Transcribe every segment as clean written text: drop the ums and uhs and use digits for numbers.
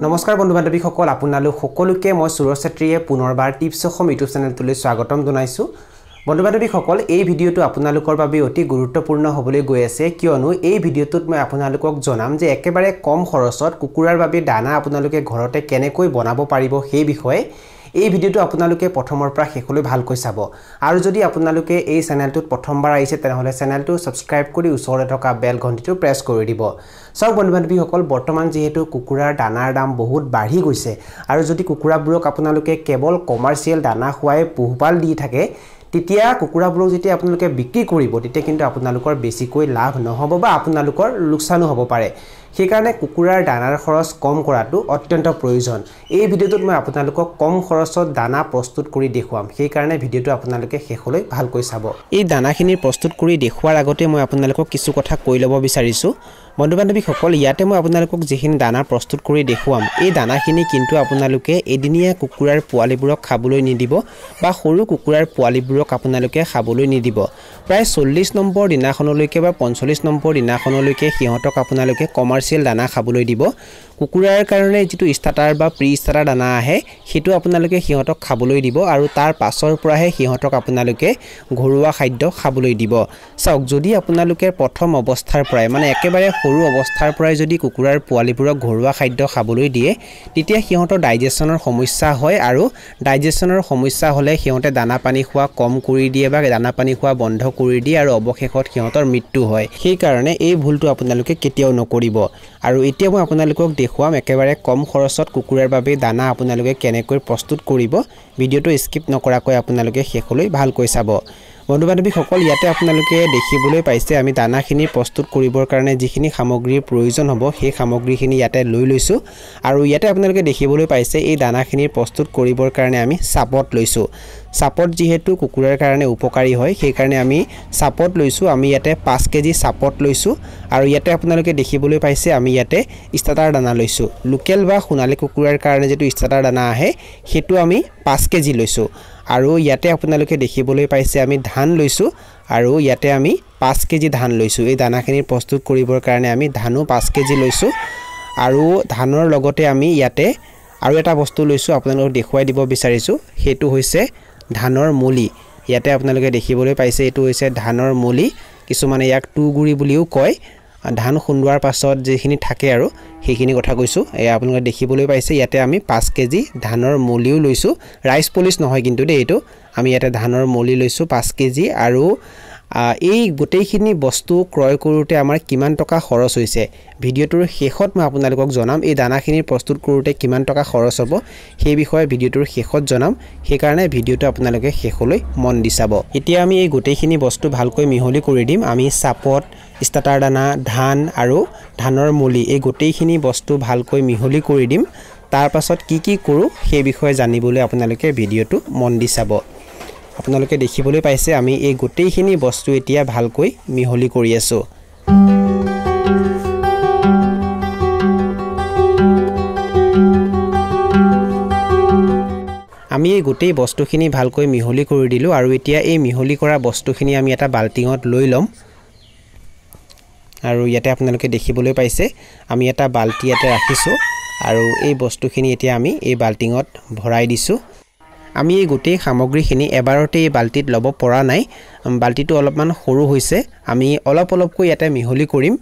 নমস্কাৰ বন্ধু বান্ধৱীসকল আপোনালোক সকলোকে মই সুৰজ ছেত্ৰীয়ে পুনৰবাৰ টিপছ অসম ইউটিউব চেনেলটোলৈ স্বাগতম জনাইছো বন্ধু বান্ধৱীসকল এই ভিডিঅটো আপোনালোকৰ বাবে অতি গুৰুত্বপূৰ্ণ হ'বলৈ গৈ আছে কিয়নো এই ভিডিঅটোত মই আপোনালোকক জনাম যে একেবাৰে কম খৰচত কুকুৰাৰ বাবে দানা আপোনালোকে ঘৰতে কেনেকৈ বনাব পাৰিব সেই বিষয়ে এই ভিডিঅটো আপোনালোকে প্ৰথমৰ পৰা শেষলৈ ভালকৈ চাব আৰু যদি আপোনালোকে এই চেনেলটোত প্ৰথমবাৰ আহিছে তেনেহলে চেনেলটো সাবস্ক্ৰাইব কৰি ওচৰতে থকা বেল ঘণ্টিটো প্ৰেছ কৰি দিব সব বন্ধু-বান্ধৱীসকল বৰ্তমান যেহেতু কুকুৰাৰ দানাৰ দাম বহুত বাঢ়ি গৈছে আৰু যদি কুকুৰাবোৰক আপোনালোকে কেৱল কমাৰ্চিয়েল দানা খুৱাই পোহপাল দি থাকে তেতিয়া কুকুৰাবোৰক যেতিয়া আপোনালোকে বিক্ৰী কৰিব তেতিয়া কিন্তু আপোনালোকৰ বেছিকৈ লাভ নহব বা আপোনালোকৰ লোকসানো হ'ব পাৰে সেই কাৰণে কুকুৰাৰ দানাৰ খৰচ কম কৰাটো অত্যন্ত প্ৰয়োজন এই ভিডিঅটোত মই আপোনালোকক কম খৰচত দানা প্ৰস্তুত কৰি দেখুৱাম সেই কাৰণে ভিডিঅটো আপোনালোকে শেষলৈ ভালকৈ চাব এই দানাখিনি প্ৰস্তুত কৰি দেখুৱাৰ আগতে মই আপোনালোকক কিছু কথা কৈ ল'ব বিচাৰিছো বন্ধু-বান্ধৱীসকল ইয়াতে মই আপোনালোকক যিখিনি দানা প্ৰস্তুত কৰি দেখুৱাম এই দানাখিনি কিন্তু আপোনালোকে এদিনীয়া কুকুৰাৰ পোৱালিবোৰক খাবলৈ নিদিব বা সৰু কুকুৰাৰ পোৱালিবোৰক আপোনালোকে খাবলৈ নিদিব প্ৰায় 40 নম্বৰ দিনাখনলৈকে বা 45 নম্বৰ দিনাখনলৈকে সিহঁতক আপোনালোকে কমাৰ্চিয়েল দানা খাবলৈ দিব কুকুৰাৰ কাৰণে যেটো স্টাৰ্টাৰ বা প্ৰি স্টাৰ্টাৰ দানা আহে হেতু আপোনালোকে সিহঁতক খাবলৈ দিব আৰু তাৰ পাছৰ পৰাহে সিহঁতক আপোনালোকে ঘৰুৱা খাদ্য খাবলৈ দিব চাওক যদি আপোনালোকে প্ৰথম অৱস্থাৰ পৰাই মানে একেবাৰে সৰু অৱস্থাৰ পৰাই যদি কুকুৰাৰ পোৱালিবোৰক ঘৰুৱা খাদ্য খাবলৈ দিয়ে তেতিয়া সিহঁতৰ ডাইজেশনৰ সমস্যা হয় আৰু ডাইজেশনৰ সমস্যা হলে সিহঁতে দানা পানী খোৱা কম কৰি দিয়ে বা দানা পানী খোৱা বন্ধ কৰি দিয়ে আৰু অৱশেষত সিহঁতৰ মৃত্যু হয় সেই কাৰণে এই ভুলটো আপোনালোকে কেতিয়াও নকৰিব আৰু এতিয়া মই আপোনালোকক দেখুৱাম একেবাৰে কম খৰচত কুকুৰাৰ বাবে দানা আপোনালোকে কেনেকৈ প্ৰস্তুত কৰিব ভিডিঅটো স্কিপ নকৰাকৈ আপোনালোকে শেষলৈ ভালকৈ চাব বন্ধু-বান্ধৱীসকল ইয়াতে আপোনালোকে দেখিবলৈ পাইছে আমি দানাখিনি প্ৰস্তুত কৰিবৰ কাৰণে যিখিনি সামগ্ৰীৰ প্ৰয়োজন হ'ব সেই সামগ্ৰীখিনি ইয়াতে লৈ লৈছো আৰু ইয়াতে আপোনালোকে দেখিবলৈ পাইছে এই দানাখিনি প্ৰস্তুত কৰিবৰ কাৰণে আমি চাপত লৈছো চাপত যেহেতু কুকুৰাৰ কাৰণে উপকাৰী হয় সেই কাৰণে আমি চাপত লৈছো আমি ইয়াতে 5 কেজি চাপত লৈছো আৰু ইয়াতে আপোনালোকে দেখিবলৈ পাইছে আমি ইয়াতে স্টাৰ্টাৰ দানা লৈছো লোকেল বা সোণালী কুকুৰাৰ কাৰণে যেটো স্টাৰ্টাৰ দানা আহে হেতু আমি 5 কেজি লৈছো আৰু ইয়াতে আপোনালোকে দেখিবলৈ পাইছে আমি ধান লৈছো আৰু ইয়াতে আমি 5 কেজি ধান লৈছো এই দানাখিনি প্ৰস্তুত কৰিবৰ কাৰণে আমি ধানো 5 কেজি লৈছো আৰু ধানৰ লগতে আমি ইয়াতে আৰু এটা বস্তু লৈছো আপোনালোকক দেখুৱাই দিব বিচাৰিছো হেতু হৈছে ধানৰ মলি ইয়াতে আপোনালোকে দেখিবলৈ পাইছে এটো হৈছে ধানৰ মলি কিছুমানে ইয়াক টুগুৰি বুলিও কয় ধান খুন্দুৱাৰ পাছত যেখিনি থাকে আৰু হেখিনি কথা কৈছো এই আপোনালোকে দেখিবলৈ পাইছে ইয়াতে আমি 5 কেজি ধানৰ মলিও লৈছো ৰাইস পলিশ নহয় কিন্তু দে এটো আমি ইয়াতে ধানৰ মলি লৈছো 5 কেজি আৰু এই গোটেইখিনি বস্তু ক্ৰয় কৰোতে আমাৰ কিমান টকা খৰচ হৈছে ভিডিঅটোৰ শেষত মই আপোনালোকক জনাম এই দানাখিনি প্ৰস্তুত কৰোতে কিমান টকা খৰচ হ'ব সেই বিষয়ে ভিডিঅটোৰ শেষত জনাম সেই কাৰণে ভিডিঅটো আপোনালোকে শেষলৈ মন দি চাব এতিয়া আমি এই গোটেইখিনি বস্তু ভালকৈ মিহলি কৰি দিম আমি চাপত স্টাৰ্টাৰ দানা ধান আৰু ধানৰ মলি এই গোটেইখিনি বস্তু ভালকৈ মিহলি কৰি দিম তাৰ পাছত কি কৰো সেই বিষয়ে জানিবলৈ আপোনালোকে ভিডিঅটো মন দি চাব আপোনালোকে দেখিবলৈ পাইছে আমি এই গোটেইখিনি বস্তু এতিয়া ভালকৈ মিহলি কৰি আছো আমি এই গোটেই বস্তুখিনি ভালকৈ মিহলি কৰি দিলো আৰু এতিয়া এই মিহলি কৰা বস্তুখিনি আমি এটা বালটিঙত লৈ লম আৰু ইয়াতে আপোনালোকে দেখিবলৈ পাইছে আমি এটা বালটি ইয়াতে ৰাখিছো আৰু এই বস্তুখিনি এতিয়া আমি এই বালটিঙত ভৰাই দিছো আমি এই গোটেই সামগ্ৰীখিনি এবাৰতে এই বালটিত লব পৰা নাই বালটিটো অলপমান সৰু হৈছে আমি অলপকৈ ইয়াতে মিহলি কৰিম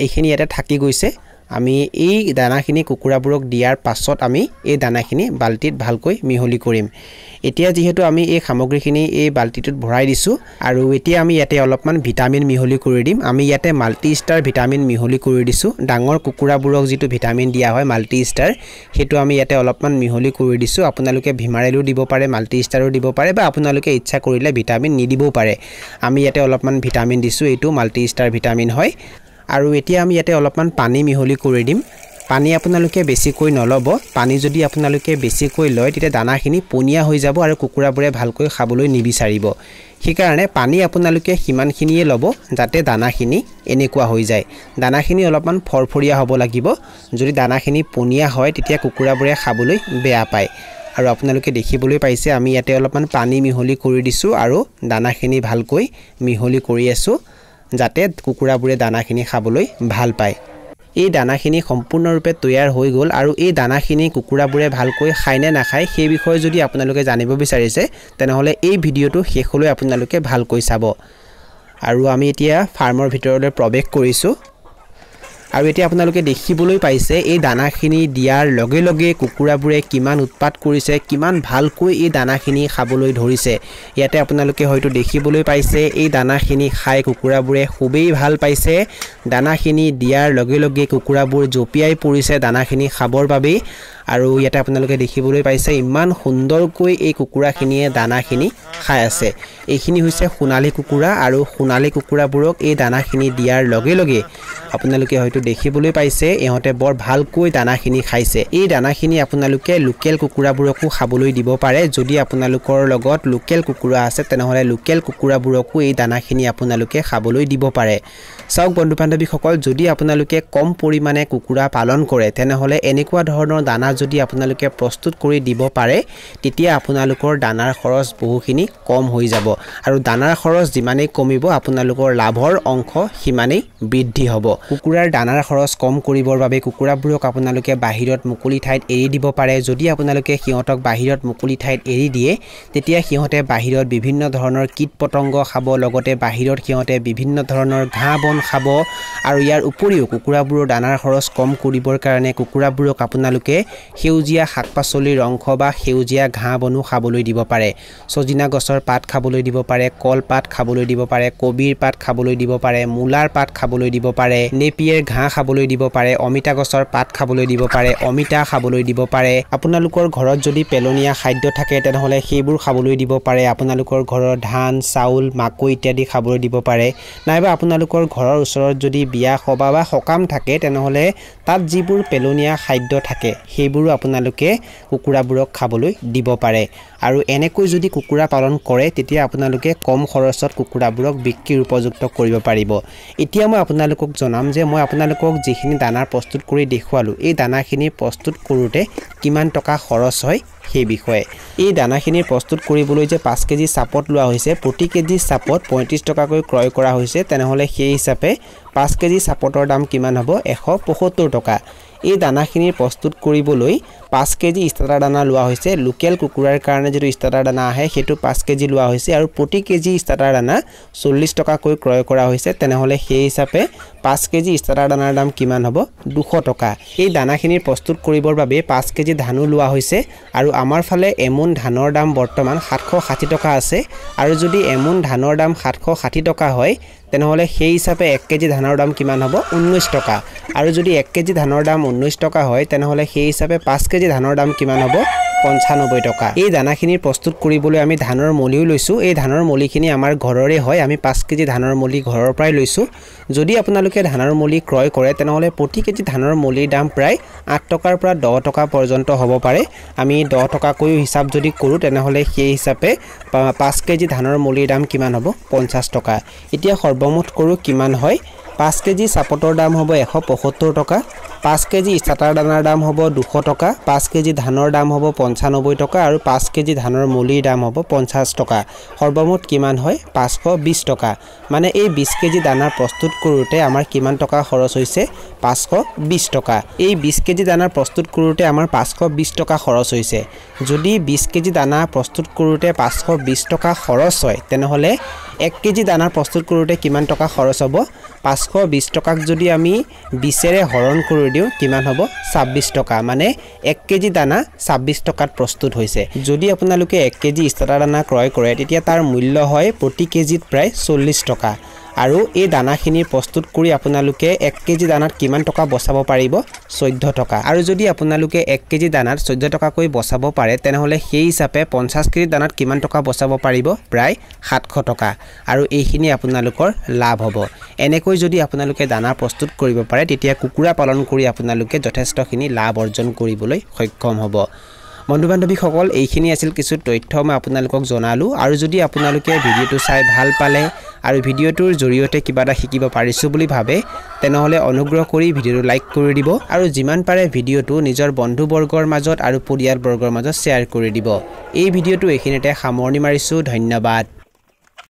এইখিনি ইয়াতে থাকি গৈছে আমি এই দানাখিনি কুকুৰাবোৰক দিয়াৰ পাছত আমি এই দানাখিনি বালটিত ভালকৈ মিহলি কৰিম এতিয়া যেহেতু আমি এই সামগ্ৰীখিনি এই বালটিটোত ভৰাই দিছো আৰু এতিয়া আমি ইয়াতে অলপমান ভিটামিন মিহলি কৰি দিম আমি ইয়াতে মাল্টি ষ্টাৰ ভিটামিন মিহলি কৰি দিছো ডাঙৰ কুকুৰাবোৰক যেটো ভিটামিন দিয়া হয় মাল্টি ষ্টাৰ হেতু আমি ইয়াতে অলপমান মিহলি কৰি দিছো আপোনালোকে ভিমাৰেলো দিব পাৰে মাল্টি ষ্টাৰো দিব পাৰে বা আপোনালোকে ইচ্ছা কৰিলে ভিটামিন নিদিবও পাৰে আমি ইয়াতে অলপমান ভিটামিন দিছো এটো মাল্টি ষ্টাৰ ভিটামিন হয় আৰু এতিয়া আমি ইয়াতে অলপমান পানী মিহলি কৰি দিম পানী আপোনালোকে বেছিকৈ নলব পানী যদি আপোনালোকে বেছিকৈ লয় তেতিয়া দানাখিনি পনিয়া হৈ যাব আৰু কুকুৰাবোৰে ভালকৈ খাবলৈ নিবিচাৰিব সেই কাৰণে পানী আপোনালোকে হিমানখিনিয়ে লব যাতে দানাখিনি এনেকুৱা হৈ যায় দানাখিনি অলপমান ফৰফৰিয়া হ'ব লাগিব যদি দানাখিনি পনিয়া হয় তেতিয়া কুকুৰাবোৰে খাবলৈ বেয়া পায় আৰু আপোনালোকে দেখিবলৈ পাইছে আমি ইয়াতে অলপমান পানী মিহলি কৰি দিছো আৰু দানাখিনি ভালকৈ মিহলি কৰি আছো যাতে কুকুৰাবোৰে দানাখিনি খাবলৈ ভাল পায় এই দানাখিনি সম্পূৰ্ণৰূপে তৈয়াৰ হৈ গ'ল আৰু এই দানাখিনি কুকুৰাবোৰে ভালকৈ খায় নে নাখায় সেই বিষয়ে যদি আপোনালোকে জানিব বিচাৰিছে তেনেহলে এই ভিডিঅটো শেষলৈ আপোনালোকে ভালকৈ চাব আৰু আমি এতিয়া ফাৰ্মৰ ভিতৰলৈ প্ৰৱেশ কৰিছো আৰু এতিয়া আপোনালোকে দেখিবলৈ পাইছে এই দানাখিনি দিয়াৰ লগে লগে কুকুৰাবোৰে কিমান উৎপাত কৰিছে কিমান ভালকৈ এই দানাখিনি খাবলৈ ধৰিছে ইয়াতে আপোনালোকে হয়তো দেখিবলৈ পাইছে এই দানাখিনি খাই কুকুৰাবোৰে খুবেই ভাল পাইছে দানাখিনি দিয়াৰ লগে লগে কুকুৰাবোৰ জপিয়াই পৰিছে দানাখিনি খাবৰ বাবে আৰু ইয়াতে আপোনালোকে দেখিবলৈ পাইছে ইমান সুন্দৰকৈ এই কুকুৰাখিনিয়ে দানাখিনি খাই আছে এইখিনি হৈছে সোণালী কুকুৰা আৰু সোণালী কুকুৰাবোৰক এই দানাখিনি দিয়াৰ লগে লগে আপোনালোকে হয়তো দেখিবলৈ পাইছে ইহঁতে বৰ ভালকৈ দানাখিনি খাইছে এই দানাখিনি আপোনালোকে লোকেল কুকুৰাবোৰকো খাবলৈ দিব পাৰে যদি আপোনালোকৰ লগত লোকেল কুকুৰা আছে তেনেহলে লোকেল কুকুৰাবোৰকো এই দানাখিনি আপোনালোকে খাবলৈ দিব পাৰে চাওক বন্ধু বান্ধৱীসকল যদি আপোনালোকে কম পৰিমাণে কুকুৰা পালন কৰে তেনেহলে এনেকুৱা ধৰণৰ দানা যদি আপোনালোকে প্ৰস্তুত কৰি দিব পাৰে তেতিয়া আপোনালোকৰ দানাৰ খৰচ বহুখিনি কম হৈ যাব আৰু দানাৰ খৰচ যিমানেই কমিব আপোনালোকৰ লাভৰ অংশ সিমানেই বৃদ্ধি হ'ব কুকুৰাৰ দানাৰ খৰচ কম কৰিবৰ বাবে কুকুৰাবোৰক আপোনালোকে বাহিৰত মুকলি ঠাইত এৰি দিব পাৰে যদি আপোনালোকে সিহঁতক বাহিৰত মুকলি ঠাইত এৰি দিয়ে তেতিয়া সিহঁতে বাহিৰত বিভিন্ন ধৰণৰ কীট পতংগ খাব লগতে বাহিৰত সিহঁতে বিভিন্ন ধৰণৰ ঘাঁহ বন খাব আৰু ইয়াৰ উপৰিও কুকুৰাবোৰৰ দানাৰ খৰচ কম কৰিবৰ কাৰণে কুকুৰাবোৰক আপোনালোকে সেউজীয়া শাক-পাচলিৰ অংশ বা সেউজীয়া ঘাঁহ বনো খাবলৈ দিব পাৰে সজিনা গছৰ পাত খাবলৈ দিব পাৰে কল পাত খাবলৈ দিব পাৰে কবিৰ পাত খাবলৈ দিব পাৰে মূলাৰ পাত খাবলৈ দিব পাৰে নেপিয়েৰ ঘাঁহ খাবলৈ দিব পাৰে অমিতা গছৰ পাত খাবলৈ দিব পাৰে অমিতা খাবলৈ দিব পাৰে আপোনালোকৰ ঘৰত যদি পেলনীয়া খাদ্য থাকে তেনেহলে সেইবোৰ খাবলৈ দিব পাৰে আপোনালোকৰ ঘৰৰ ধান চাউল মাকৈ ইত্যাদি খাবলৈ দিব পাৰে নাইবা আপোনালোকৰ ঘৰৰ ওচৰত যদি বিয়া সভা বা সকাম থাকে তেনেহলে তাত যিবোৰ পেলনীয়া খাদ্য থাকে সেইবোৰ আপোনালোকে কুকুৰাবোৰক খাবলৈ দিব পাৰে আৰু এনেকৈ যদি কুকুৰা পালন কৰে তেতিয়া আপোনালোকে কম খৰচত কুকুৰাবোৰক বিক্ৰীৰ উপযুক্ত কৰিব পাৰিব এতিয়া মই আপোনালোকক জনাম যে মই আপোনালোকক যিখিনি দানা প্ৰস্তুত কৰি দেখুৱালো এই দানাখিনি প্ৰস্তুত কৰোতে কিমান টকা খৰচ হয় সেই বিষয়ে এই দানাখিনি প্ৰস্তুত কৰিবলৈ যে 5 কেজি চাপত লোৱা হৈছে প্ৰতি কেজি চাপত 35 টকাকৈ ক্ৰয় কৰা হৈছে তেনেহলে সেই হিচাপে 5 কেজি চাপতৰ দাম কিমান হ'ব 175 টকা এই দানাখিনি প্ৰস্তুত কৰিবলৈ 5 কেজি ষ্টাৰ্টাৰ দানা লোৱা হৈছে লোকেল কুকুৰাৰ কাৰণে যদি ষ্টাৰ্টাৰ দানা আহে হেতু 5 কেজি লোৱা হৈছে আৰু প্ৰতি কেজি ষ্টাৰ্টাৰ দানা 40 টকাকৈ ক্ৰয় কৰা হৈছে তেনেহলে সেই হিচাপে 5 কেজি ষ্টাৰ্টাৰ দানাৰ দাম কিমান হ'ব 200 টকা এই দানাখিনি প্ৰস্তুত কৰিবৰ বাবে 5 কেজি ধানো লোৱা হৈছে আৰু আমাৰ ফালে এমন ধানৰ দাম বৰ্তমান 760 টকা আছে আৰু যদি এমন ধানৰ দাম 760 টকা হয় তেনেহলে সেই হিচাপে 1 কেজি ধানৰ দাম কিমান হ'ব 19 টকা আৰু যদি 1 কেজি ধানৰ দাম 19 টকা হয় তেনেহলে সেই হিচাপে 5 কেজি ধানৰ দাম কিমান হ'ব 95 টকা এই দানাখিনি প্ৰস্তুত কৰিবলৈ আমি ধানৰ মলিও লৈছো এই ধানৰ মলিখিনি আমাৰ ঘৰৰে হয় আমি 5 কেজি ধানৰ মলি ঘৰৰ পৰাই লৈছো যদি আপোনালোকে ধানৰ মলি ক্ৰয় কৰে তেনেহলে প্ৰতি কেজি ধানৰ মলিৰ দাম প্ৰায় 8 টকাৰ পৰা 10 টকা পৰ্যন্ত হ'ব পাৰে আমি 10 টকা কৈ হিচাপ যদি কৰো তেনেহলে সেই হিচাপে 5 কেজি ধানৰ মলিৰ দাম কিমান হ'ব 50 টকা এতিয়া সৰ্বমুঠ কৰো কিমান হয় 5 কেজি চাপতৰ দাম হ'ব 175 টকা 5 কেজি ষ্টাৰ্টাৰ দানাৰ দাম হ'ব 200 টকা 5 কেজি ধানৰ দাম হ'ব 95 টকা আৰু 5 কেজি ধানৰ মলিৰ দাম হ'ব 50 টকা সৰ্বমুঠ কিমান হয় 520 টকা মানে এই 20 কেজি দানা প্ৰস্তুত কৰোতে আমাৰ কিমান টকা খৰচ হৈছে 520 টকা এই 20 কেজি দানা প্ৰস্তুত কৰোতে আমাৰ 520 টকা খৰচ হৈছে যদি 20 কেজি দানা প্ৰস্তুত কৰোতে 520 টকা খৰচ হয় তেনেহলে 1 কেজি দানা প্ৰস্তুত কৰোতে কিমান টকা খৰচ হ'ব 520 টকাক যদি আমি 20 এৰে হৰণ কৰি দিও কিমান হ'ব 26 টকা মানে 1 কেজি দানা 26 টকাত প্ৰস্তুত হৈছে যদি আপোনালোকে 1 কেজি ষ্টাৰ্টাৰ দানা ক্ৰয় কৰে তেতিয়া তাৰ মূল্য হয় প্ৰতি কেজিত প্ৰায় 40 টকা আৰু এই দানাখিনি প্ৰস্তুত কৰি আপোনালোকে 1 কেজি দানাত কিমান টকা বচাব পাৰিব 14 টকা আৰু যদি আপোনালোকে 1 কেজি দানাত 14 টকা কৈ বচাব পাৰে তেনেহলে সেই হিচাপে 50 কেজি দানাত কিমান টকা বচাব পাৰিব প্ৰায় 700 টকা আৰু এইখিনি আপোনালোকৰ লাভ হ'ব এনেকৈ যদি আপোনালোকে দানা প্ৰস্তুত কৰিব পাৰে তেতিয়া কুকুৰা পালন কৰি আপোনালোকে যথেষ্টখিনি লাভ অৰ্জন কৰিবলৈ সক্ষম হ'ব বন্ধু বান্ধৱীসকল এইখিনি আছিল কিছু তথ্য মই আপোনালোকক জনালো আৰু যদি আপোনালোকে ভিডিঅটো চাই ভাল পালে আৰু ভিডিঅটোৰ জৰিয়তে কিবা এটা শিকিব পাৰিছো বুলি ভাবে তেনেহলে অনুগ্ৰহ কৰি ভিডিঅটো লাইক কৰি দিব আৰু যিমান পাৰে ভিডিঅটো নিজৰ বন্ধু বৰ্গৰ মাজত আৰু পৰিয়াল বৰ্গৰ মাজত শ্বেয়াৰ কৰি দিব এই ভিডিঅটো এইখিনিতে সামৰণি মাৰিছো ধন্যবাদ